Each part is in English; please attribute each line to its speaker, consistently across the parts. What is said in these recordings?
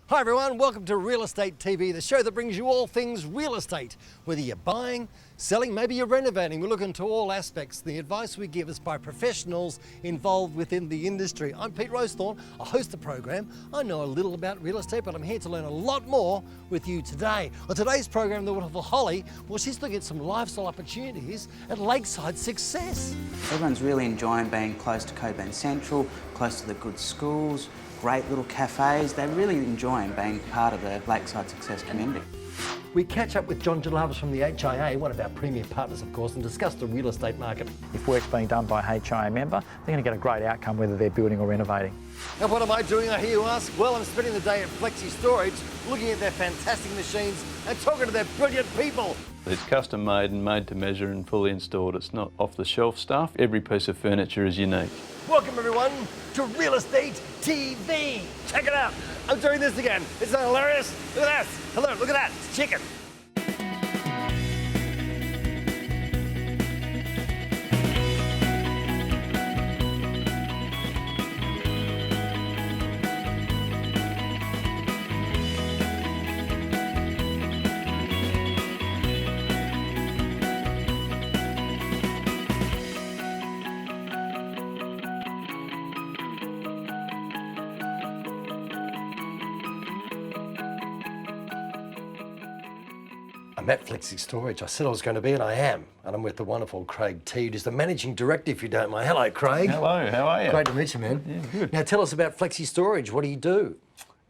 Speaker 1: Hi everyone, welcome to Real Estate TV, the show that brings you all things real estate. Whether you're buying, selling, maybe you're renovating, we look into all aspects. The advice we give is by professionals involved within the industry. I'm Pete Rosethorn, I host the program. I know a little about real estate, but I'm here to learn a lot more with you today. On today's program, the wonderful Holly, well, she's looking at some lifestyle opportunities at Lakeside Success.
Speaker 2: Everyone's really enjoying being close to Cockburn Central, close to the good schools, great little cafes. They're really enjoying being part of the Lakeside Success community.
Speaker 1: We catch up with John Gelavis from the HIA, one of our premier partners of course, and discuss the real estate market.
Speaker 3: If work's being done by a HIA member, they're going to get a great outcome whether they're building or renovating.
Speaker 1: And what am I doing, I hear you ask? Well, I'm spending the day at Flexi Storage, looking at their fantastic machines and talking to their brilliant people.
Speaker 4: It's custom made and made to measure and fully installed. It's not off-the-shelf stuff. Every piece of furniture is unique.
Speaker 1: Welcome everyone to Real Estate TV. Check it out. I'm doing this again. Isn't that hilarious? Look at that. Hello, look at that. It's chicken. I'm at Flexi Storage. I said I was going to be, and I am. And I'm with the wonderful Craig T, who's the Managing Director, if you don't mind. Hello, Craig.
Speaker 4: Hello, how are you?
Speaker 1: Great to meet you, man.
Speaker 4: Yeah, good.
Speaker 1: Now, tell us about Flexi Storage. What do you do?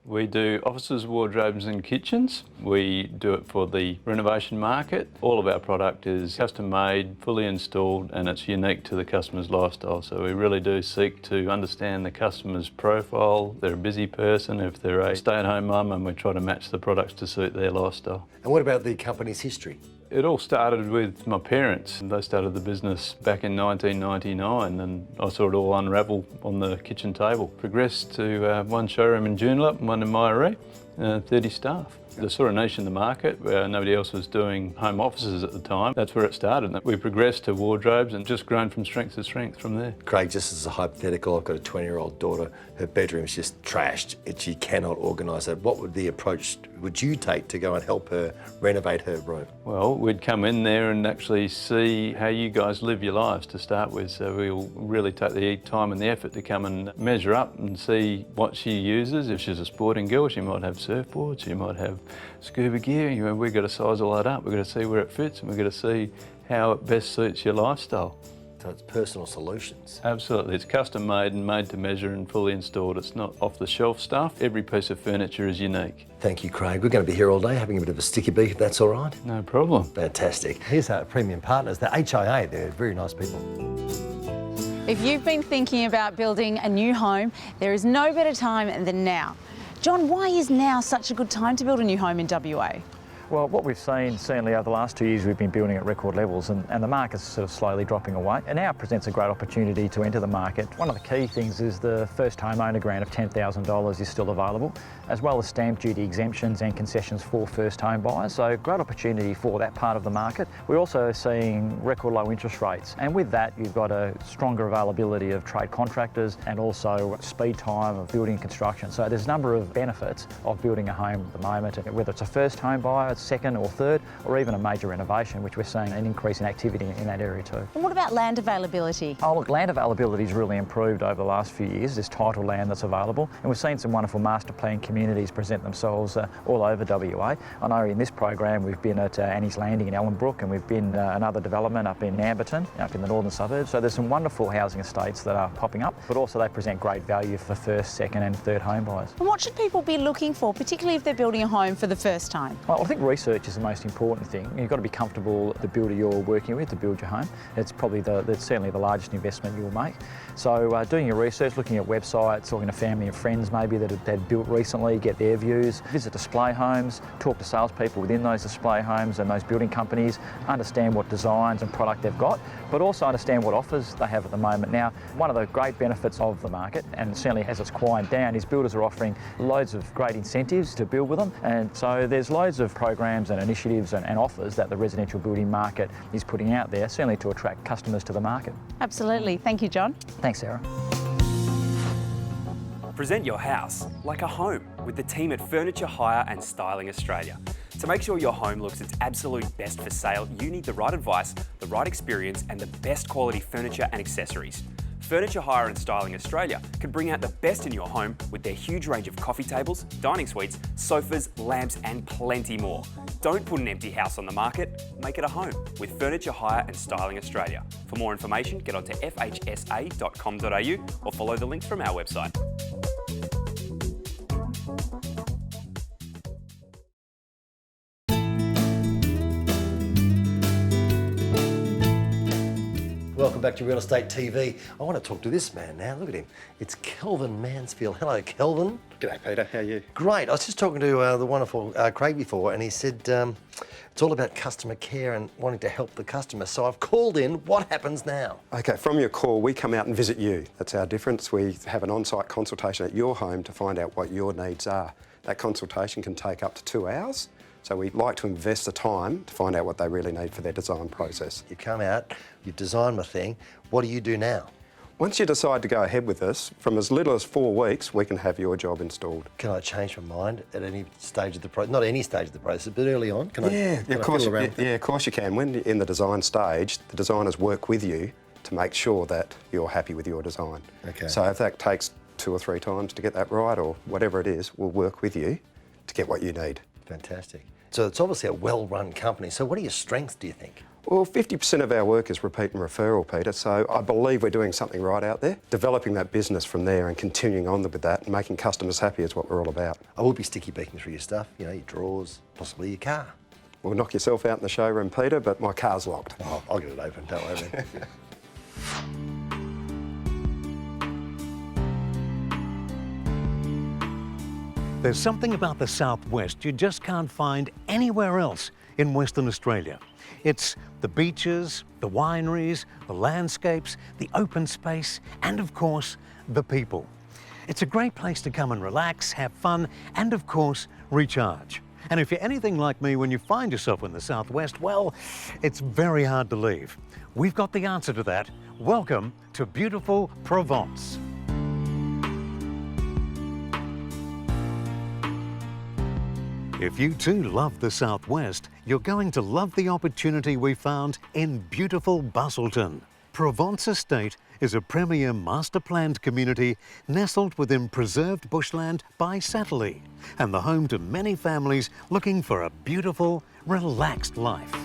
Speaker 4: We do offices, wardrobes and kitchens. We do it for the renovation market. All of our product is custom made, fully installed, and it's unique to the customer's lifestyle. So we really do seek to understand the customer's profile. They're a busy person, if they're a stay-at-home mum, and we try to match the products to suit their lifestyle.
Speaker 1: And what about the company's history?
Speaker 4: It all started with my parents. They started the business back in 1999 and I saw it all unravel on the kitchen table. Progressed to one showroom in Joondalup and one in Mairie, 30 staff. The sort of niche in the market where nobody else was doing home offices at the time. That's where it started. We progressed to wardrobes and just grown from strength to strength from there.
Speaker 1: Craig, just as a hypothetical, I've got a 20-year-old daughter. Her bedroom's just trashed. She cannot organise it. What would the approach would you take to go and help her renovate her room?
Speaker 4: Well, we'd come in there and actually see how you guys live your lives to start with. So we'll really take the time and the effort to come and measure up and see what she uses. If she's a sporting girl, she might have surfboards, she might have scuba gear. We've got to size all that up. We've got to see where it fits and we've got to see how it best suits your lifestyle.
Speaker 1: So it's personal solutions.
Speaker 4: Absolutely. It's custom made and made to measure and fully installed. It's not off-the-shelf stuff. Every piece of furniture is unique.
Speaker 1: Thank you, Craig. We're going to be here all day having a bit of a sticky beak, if that's all right.
Speaker 4: No problem.
Speaker 1: Fantastic. Here's our premium partners, the HIA. They're very nice people.
Speaker 5: If you've been thinking about building a new home, there is no better time than now. John, why is now such a good time to build a new home in WA?
Speaker 3: Well, what we've seen, certainly over the last 2 years, we've been building at record levels and the market's sort of slowly dropping away. And now it presents a great opportunity to enter the market. One of the key things is the first homeowner grant of $10,000 is still available, as well as stamp duty exemptions and concessions for first home buyers. So great opportunity for that part of the market. We're also seeing record low interest rates. And with that, you've got a stronger availability of trade contractors and also speed time of building construction. So there's a number of benefits of building a home at the moment, whether it's a first home buyer, second or third, or even a major renovation, which we're seeing an increase in activity in that area too.
Speaker 5: And what about land availability?
Speaker 3: Oh look, land availability has really improved over the last few years. There's title land that's available, and we've seen some wonderful master plan communities present themselves all over WA. I know in this program we've been at Annie's Landing in Ellenbrook, and we've been another development up in Amberton, up in the northern suburbs. So there's some wonderful housing estates that are popping up, but also they present great value for first, second and third home buyers.
Speaker 5: And what should people be looking for, particularly if they're building a home for the first time?
Speaker 3: Well, I think research is the most important thing. You've got to be comfortable the builder you're working with to build your home. It's probably certainly the largest investment you'll make. So doing your research, looking at websites, talking to family and friends maybe that have built recently, get their views, visit display homes, talk to salespeople within those display homes and those building companies, understand what designs and product they've got, but also understand what offers they have at the moment. Now, one of the great benefits of the market, and certainly as it's quieted down, is builders are offering loads of great incentives to build with them, and so there's loads of programs and initiatives and offers that the residential building market is putting out there, certainly to attract customers to the market.
Speaker 5: Absolutely. Thank you, John.
Speaker 3: Thanks, Sarah.
Speaker 6: Present your house like a home. with the team at Furniture Hire and Styling Australia. To make sure your home looks its absolute best for sale, you need the right advice, the right experience, and the best quality furniture and accessories. Furniture Hire and Styling Australia can bring out the best in your home with their huge range of coffee tables, dining suites, sofas, lamps, and plenty more. Don't put an empty house on the market, make it a home with Furniture Hire and Styling Australia. For more information, get onto fhsa.com.au or follow the links from our website.
Speaker 1: Welcome back to Real Estate TV. I want to talk to this man now. Look at him. It's Kelvin Mansfield. Hello, Kelvin.
Speaker 7: G'day, Peter. How are you?
Speaker 1: Great. I was just talking to the wonderful Craig before, and he said it's all about customer care and wanting to help the customer. So I've called in. What happens now?
Speaker 7: Okay, from your call, we come out and visit you. That's our difference. We have an on-site consultation at your home to find out what your needs are. That consultation can take up to 2 hours. So we like to invest the time to find out what they really need for their design process.
Speaker 1: You come out, you've designed my thing. What do you do now?
Speaker 7: Once you decide to go ahead with this, from as little as 4 weeks, we can have your job installed.
Speaker 1: Can I change my mind at any stage of the process? Not any stage of the process, but early on? Can I
Speaker 7: Of course you can. When you're in the design stage, the designers work with you to make sure that you're happy with your design.
Speaker 1: Okay.
Speaker 7: So if that takes 2 or 3 times to get that right, or whatever it is, we'll work with you to get what you need.
Speaker 1: Fantastic. So it's obviously a well-run company. So what are your strengths, do you think?
Speaker 7: Well, 50% of our work is repeat and referral, Peter, so I believe we're doing something right out there. Developing that business from there and continuing on with that and making customers happy is what we're all about.
Speaker 1: I will be sticky beaking through your stuff, you know, your drawers, possibly your car.
Speaker 7: We'll knock yourself out in the showroom, Peter, but my car's locked.
Speaker 1: Oh, I'll get it open, don't worry.
Speaker 8: There's something about the southwest you just can't find anywhere else in Western Australia. It's the beaches, the wineries, the landscapes, the open space, and of course, the people. It's a great place to come and relax, have fun, and of course, recharge. And if you're anything like me, when you find yourself in the southwest, well, it's very hard to leave. We've got the answer to that. Welcome to beautiful Provence. If you too love the southwest, you're going to love the opportunity we found in beautiful Bustleton. Provence Estate is a premier master-planned community nestled within preserved bushland by Satterley and the home to many families looking for a beautiful, relaxed life.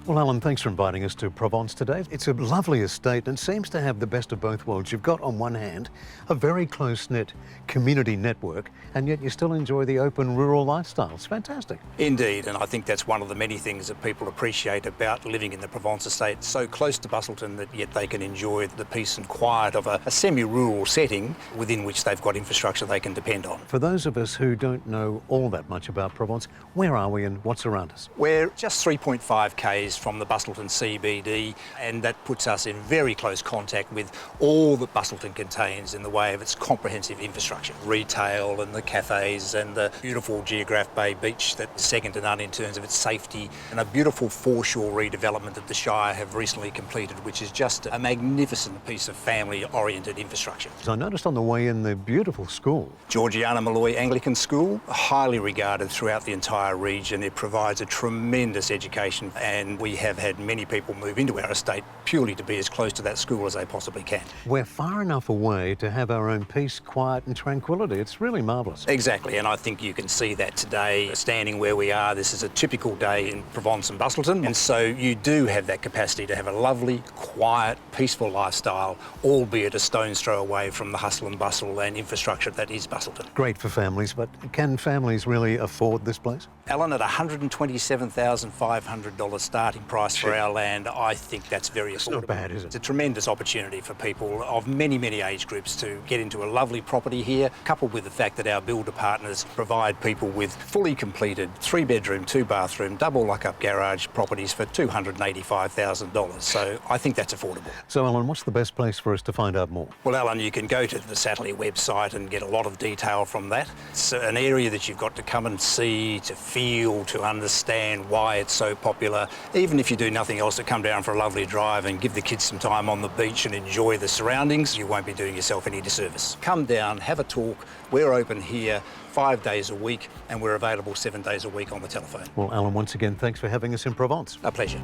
Speaker 8: Well, Alan, thanks for inviting us to Provence today. It's a lovely estate and seems to have the best of both worlds. You've got, on one hand, a very close-knit community network, and yet you still enjoy the open rural lifestyle. It's fantastic.
Speaker 9: Indeed, and I think that's one of the many things that people appreciate about living in the Provence estate, so close to Bustleton that yet they can enjoy the peace and quiet of a semi-rural setting within which they've got infrastructure they can depend on.
Speaker 8: For those of us who don't know all that much about Provence, where are we and what's around us?
Speaker 9: We're just 3.5 k's from the Bustleton CBD, and that puts us in very close contact with all that Bustleton contains in the way of its comprehensive infrastructure. Retail and the cafes and the beautiful Geograph Bay beach that's second to none in terms of its safety, and a beautiful foreshore redevelopment that the Shire have recently completed, which is just a magnificent piece of family-oriented infrastructure.
Speaker 8: I noticed on the way in the beautiful school.
Speaker 9: Georgiana Malloy Anglican School, highly regarded throughout the entire region. It provides a tremendous education, and we have had many people move into our estate purely to be as close to that school as they possibly can.
Speaker 8: We're far enough away to have our own peace, quiet and tranquility. It's really marvellous.
Speaker 9: Exactly, and I think you can see that today, standing where we are. This is a typical day in Provence and Bustleton, and so you do have that capacity to have a lovely, quiet, peaceful lifestyle, albeit a stone's throw away from the hustle and bustle and infrastructure that is Bustleton.
Speaker 8: Great for families, but can families really afford this place?
Speaker 9: Alan, at $127,500 starting price for our land, I think that's very affordable.
Speaker 8: It's not bad, is it?
Speaker 9: It's a tremendous opportunity for people of many, many age groups to get into a lovely property here, coupled with the fact that our builder partners provide people with fully completed 3-bedroom, 2-bathroom, double lock-up garage properties for $285,000. So I think that's affordable.
Speaker 8: So, Alan, what's the best place for us to find out more?
Speaker 9: Well, Alan, you can go to the Satterley website and get a lot of detail from that. It's an area that you've got to come and see, to feel, to understand why it's so popular. Even if you do nothing else, to come down for a lovely drive and give the kids some time on the beach and enjoy the surroundings, you won't be doing yourself any disservice. Come down, have a talk. We're open here 5 days a week and we're available 7 days a week on the telephone.
Speaker 8: Well, Alan, once again, thanks for having us in Provence.
Speaker 9: A pleasure.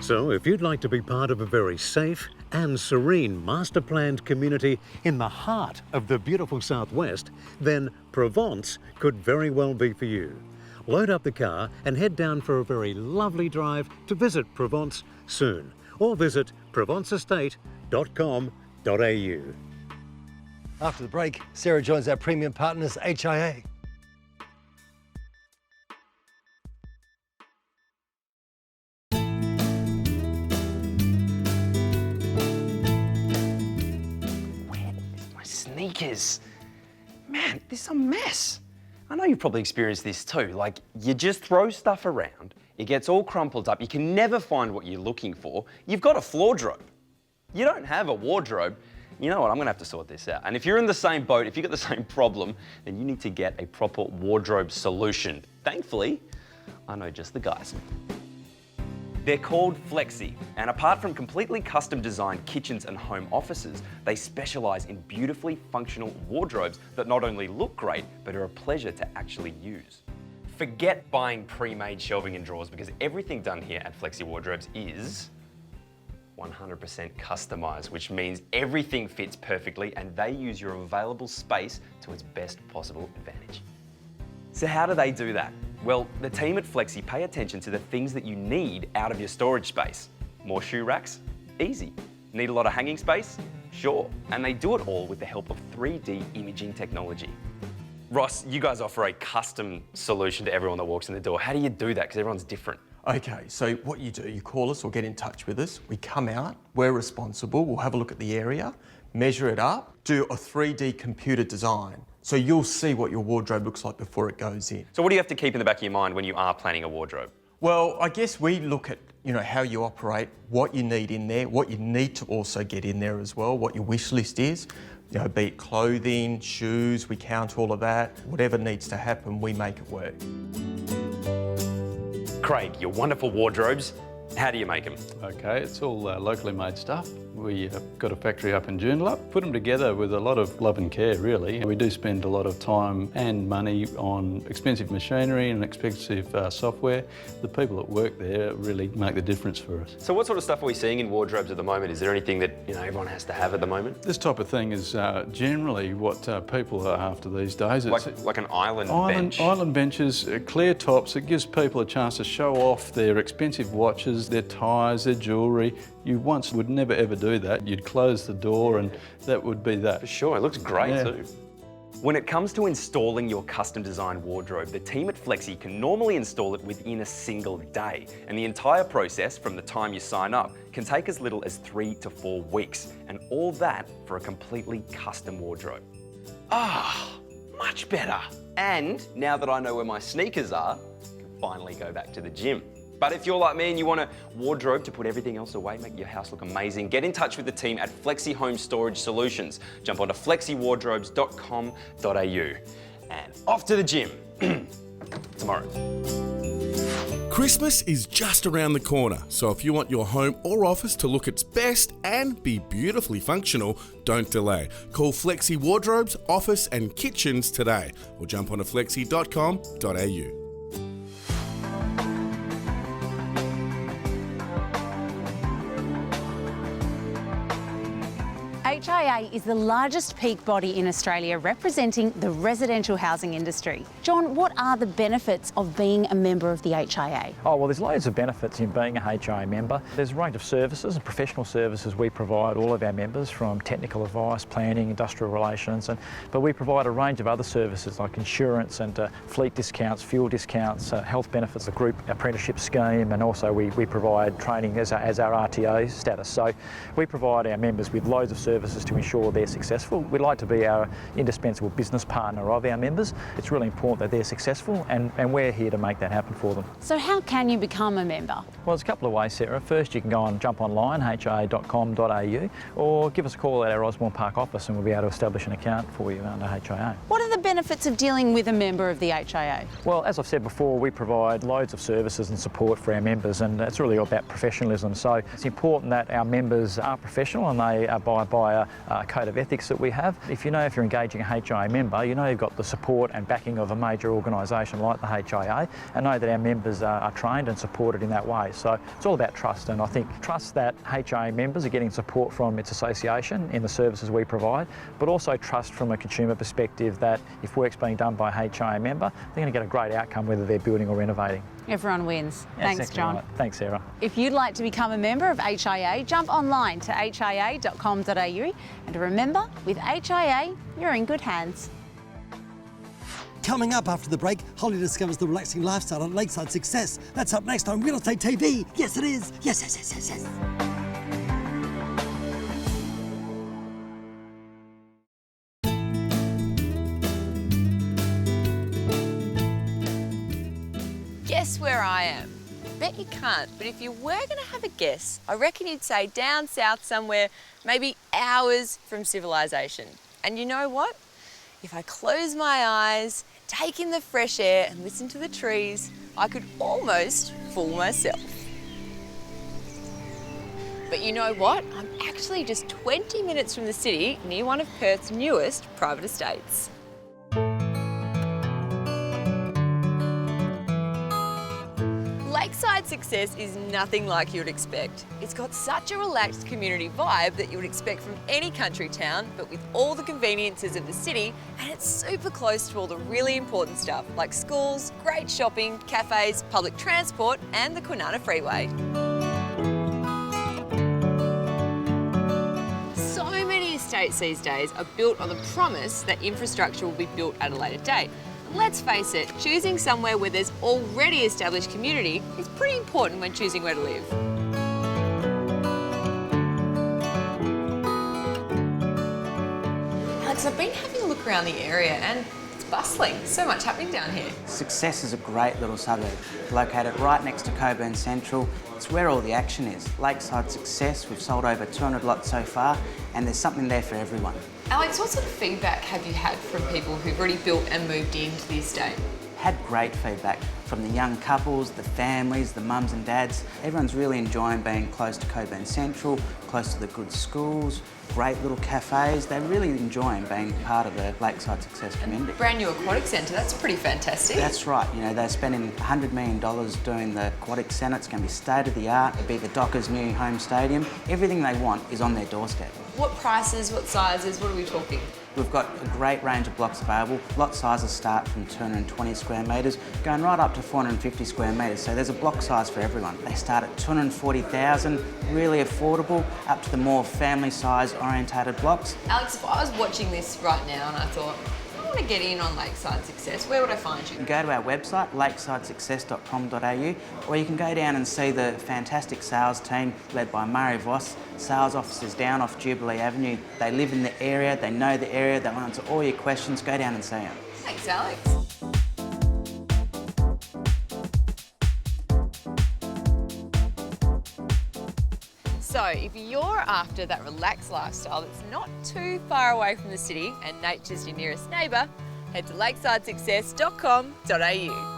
Speaker 8: So, if you'd like to be part of a very safe and serene master-planned community in the heart of the beautiful southwest, then Provence could very well be for you. Load up the car and head down for a very lovely drive to visit Provence soon, or visit provenceestate.com.au.
Speaker 1: After the break, Sarah joins our premium partners, HIA.
Speaker 10: Sneakers. Man, this is a mess. I know you've probably experienced this too. Like, you just throw stuff around, it gets all crumpled up, you can never find what you're looking for. You've got a floordrobe. You don't have a wardrobe. You know what, I'm gonna have to sort this out. And if you're in the same boat, if you've got the same problem, then you need to get a proper wardrobe solution. Thankfully, I know just the guys. They're called Flexi, and apart from completely custom designed kitchens and home offices, they specialise in beautifully functional wardrobes that not only look great, but are a pleasure to actually use. Forget buying pre-made shelving and drawers, because everything done here at Flexi Wardrobes is 100% customised, which means everything fits perfectly and they use your available space to its best possible advantage. So how do they do that? Well, the team at Flexi pay attention to the things that you need out of your storage space. More shoe racks? Easy. Need a lot of hanging space? Sure. And they do it all with the help of 3D imaging technology. Ross, you guys offer a custom solution to everyone that walks in the door. How do you do that? Because everyone's different.
Speaker 11: Okay, so what you do, you call us or get in touch with us. We come out, we're responsible, we'll have a look at the area, measure it up, do a 3D computer design. So you'll see what your wardrobe looks like before it goes in.
Speaker 10: So what do you have to keep in the back of your mind when you are planning a wardrobe?
Speaker 11: Well, I guess we look at, how you operate, what you need in there, what you need to also get in there as well, what your wish list is. Be it clothing, shoes, we count all of that. Whatever needs to happen, we make it work.
Speaker 10: Craig, your wonderful wardrobes, how do you make them?
Speaker 4: Okay, it's all locally made stuff. We have got a factory up in Joondalup. Put them together with a lot of love and care, really. We do spend a lot of time and money on expensive machinery and expensive software. The people that work there really make the difference for us.
Speaker 10: So what sort of stuff are we seeing in wardrobes at the moment? Is there anything that everyone has to have at the moment?
Speaker 4: This type of thing is generally what people are after these days.
Speaker 10: It's like an island bench?
Speaker 4: Island benches, clear tops. It gives people a chance to show off their expensive watches, their ties, their jewellery. You once would never ever do that. You'd close the door and that would be that.
Speaker 10: For sure, it looks great too. When it comes to installing your custom designed wardrobe, the team at Flexi can normally install it within a single day. And the entire process from the time you sign up can take as little as 3 to 4 weeks. And all that for a completely custom wardrobe. Much better. And now that I know where my sneakers are, I can finally go back to the gym. But if you're like me and you want a wardrobe to put everything else away, make your house look amazing, get in touch with the team at Flexi Home Storage Solutions. Jump onto flexiwardrobes.com.au. And off to the gym tomorrow.
Speaker 12: Christmas is just around the corner, so if you want your home or office to look its best and be beautifully functional, don't delay. Call Flexi Wardrobes, Office and Kitchens today, or jump onto flexi.com.au.
Speaker 5: HIA is the largest peak body in Australia representing the residential housing industry. John, what are the benefits of being a member of the HIA?
Speaker 3: Oh, well, there's loads of benefits in being a HIA member. There's a range of services and professional services we provide all of our members, from technical advice, planning, industrial relations, but we provide a range of other services like insurance and fleet discounts, fuel discounts, health benefits, the group apprenticeship scheme, and also we provide training as our RTA status. So we provide our members with loads of services services to ensure they're successful. We'd like to be our indispensable business partner of our members. It's really important that they're successful, and we're here to make that happen for them.
Speaker 5: So how can you become a member?
Speaker 3: Well, there's a couple of ways, Sarah. First, you can go and jump online, ch7e27.com.au, or give us a call at our Osborne Park office and we'll be able to establish an account for you under HIA.
Speaker 5: What are the benefits of dealing with a member of the HIA?
Speaker 3: Well, as I've said before, we provide loads of services and support for our members, and it's really all about professionalism. So it's important that our members are professional and they abide by a code of ethics that we have. If you're engaging a HIA member, you've got the support and backing of a major organisation like the HIA, and know that our members are trained and supported in that way. So it's all about trust, and I think trust that HIA members are getting support from its association in the services we provide, but also trust from a consumer perspective that if work's being done by a HIA member, they're going to get a great outcome whether they're building or renovating.
Speaker 5: Everyone wins.
Speaker 3: That's
Speaker 5: Thanks,
Speaker 3: exactly
Speaker 5: John.
Speaker 3: right. Thanks, Sarah.
Speaker 5: If you'd like to become a member of HIA, jump online to hia.com.au, and remember, with HIA, you're in good hands.
Speaker 1: Coming up after the break, Holly discovers the relaxing lifestyle at Lakeside Success. That's up next on Real Estate TV. Yes, it is. Yes, yes, yes, yes, yes.
Speaker 13: Guess where I am? Bet you can't, but if you were going to have a guess, I reckon you'd say down south somewhere, maybe hours from civilization. And you know what? If I close my eyes, take in the fresh air and listen to the trees, I could almost fool myself. But you know what? I'm actually just 20 minutes from the city, near one of Perth's newest private estates. Lakeside Success is nothing like you'd expect. It's got such a relaxed community vibe that you would expect from any country town, but with all the conveniences of the city, and it's super close to all the really important stuff like schools, great shopping, cafes, public transport, and the Kwinana Freeway. So many estates these days are built on the promise that infrastructure will be built at a later date. Let's face it, choosing somewhere where there's already established community is pretty important when choosing where to live. Alex, I've been having a look around the area and it's bustling. So much happening down here.
Speaker 2: Success is a great little suburb, located right next to Coburn Central. It's where all the action is. Lakeside Success, we've sold over 200 lots so far, and there's something there for everyone.
Speaker 13: Alex, what sort of feedback have you had from people who've already built and moved into the estate?
Speaker 2: Had great feedback from the young couples, the families, the mums and dads. Everyone's really enjoying being close to Coburn Central, close to the good schools, great little cafes. They're really enjoying being part of the Lakeside Success community.
Speaker 13: Brand new aquatic centre, that's pretty fantastic.
Speaker 2: That's right, they're spending $100 million doing the aquatic centre. It's going to be state of the art. It'll be the Dockers' new home stadium. Everything they want is on their doorstep.
Speaker 13: What prices, what sizes, what are we talking?
Speaker 2: We've got a great range of blocks available. Lot sizes start from 220 square metres, going right up to 450 square metres. So there's a block size for everyone. They start at 240,000, really affordable, up to the more family size orientated blocks.
Speaker 13: Alex, if I was watching this right now and I thought, I want to get in on Lakeside Success, where would I find you?
Speaker 2: You can go to our website, lakesidesuccess.com.au, or you can go down and see the fantastic sales team led by Murray Voss, sales officers down off Jubilee Avenue. They live in the area, they know the area, they'll answer all your questions. Go down and see them.
Speaker 13: Thanks, Alex. So if you're after that relaxed lifestyle that's not too far away from the city and nature's your nearest neighbour, head to lakesidesuccess.com.au.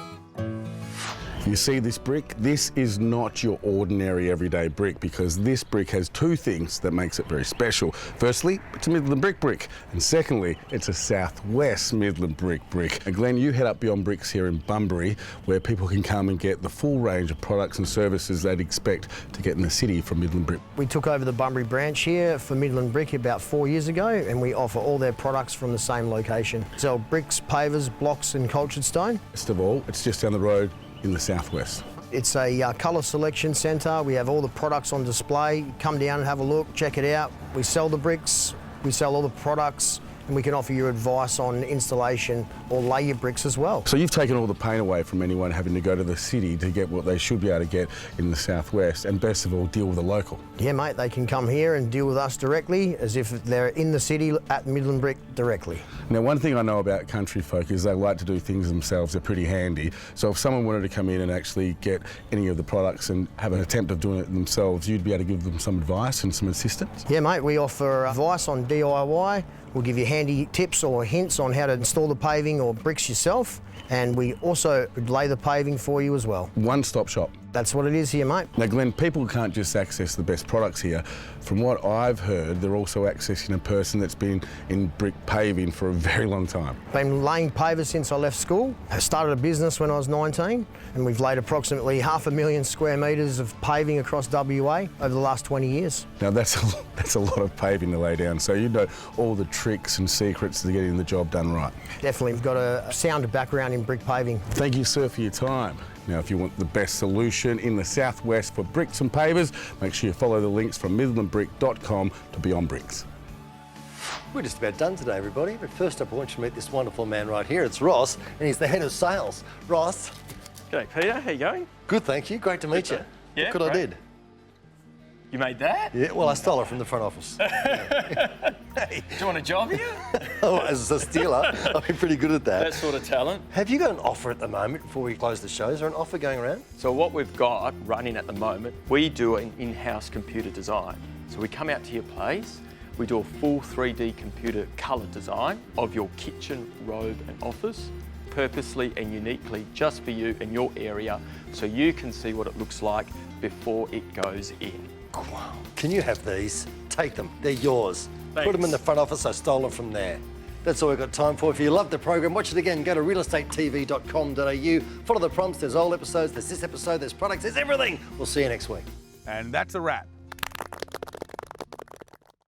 Speaker 12: You see this brick? This is not your ordinary everyday brick, because this brick has two things that makes it very special. Firstly, it's a Midland brick, and secondly, it's a Southwest Midland brick. And Glenn, you head up Beyond Bricks here in Bunbury, where people can come and get the full range of products and services they'd expect to get in the city from Midland Brick.
Speaker 14: We took over the Bunbury branch here for Midland Brick about 4 years ago, and we offer all their products from the same location. Sell bricks, pavers, blocks and cultured stone.
Speaker 12: Best of all, it's just down the road in the southwest.
Speaker 14: It's a colour selection centre. We have all the products on display. Come down and have a look, check it out. We sell the bricks, we sell all the products, and we can offer you advice on installation or lay your bricks as well.
Speaker 12: So you've taken all the pain away from anyone having to go to the city to get what they should be able to get in the southwest, and best of all, deal with a local.
Speaker 14: Yeah, mate, they can come here and deal with us directly as if they're in the city at Midland Brick directly.
Speaker 12: Now, one thing I know about country folk is they like to do things themselves. They're pretty handy. So if someone wanted to come in and actually get any of the products and have an attempt of doing it themselves, you'd be able to give them some advice and some assistance?
Speaker 14: Yeah, mate, we offer advice on DIY. We'll give you handy tips or hints on how to install the paving or bricks yourself, and we also lay the paving for you as well.
Speaker 12: One-stop shop.
Speaker 14: That's what it is here, mate.
Speaker 12: Now, Glenn, people can't just access the best products here. From what I've heard, they're also accessing a person that's been in brick paving for a very long time.
Speaker 14: Been laying pavers since I left school. I started a business when I was 19, and we've laid approximately 500,000 square metres of paving across WA over the last 20 years.
Speaker 12: Now, that's a lot of paving to lay down, so you know all the tricks and secrets to getting the job done right.
Speaker 14: Definitely, we've got a sound background in brick paving.
Speaker 12: Thank you, sir, for your time. Now, if you want the best solution in the southwest for bricks and pavers, make sure you follow the links from midlandbrick.com to Beyond Bricks.
Speaker 1: We're just about done today, everybody. But first up, I want you to meet this wonderful man right here. It's Ross, and he's the head of sales. Ross.
Speaker 11: G'day, Peter. How you going?
Speaker 1: Good, thank you. Great to meet you.
Speaker 11: Yeah,
Speaker 1: Look what I
Speaker 11: great.
Speaker 1: did.
Speaker 11: You made that?
Speaker 1: Yeah, well, I stole it from the front office.
Speaker 11: Hey. Do you want a job here?
Speaker 1: Oh, as a stealer, I've been pretty good at that.
Speaker 11: That sort of talent.
Speaker 1: Have you got an offer at the moment before we close the show? Is there an offer going around?
Speaker 11: So what we've got running at the moment, we do an in-house computer design. So we come out to your place, we do a full 3D computer colour design of your kitchen, robe and office, purposely and uniquely just for you and your area, so you can see what it looks like before it goes in.
Speaker 1: Wow. Can you have these? Take them. They're yours.
Speaker 11: Thanks.
Speaker 1: Put them in the front office. I stole them from there. That's all we've got time for. If you love the program, watch it again. Go to realestatetv.com.au. Follow the prompts. There's old episodes. There's this episode. There's products. There's everything. We'll see you next week.
Speaker 12: And that's a wrap.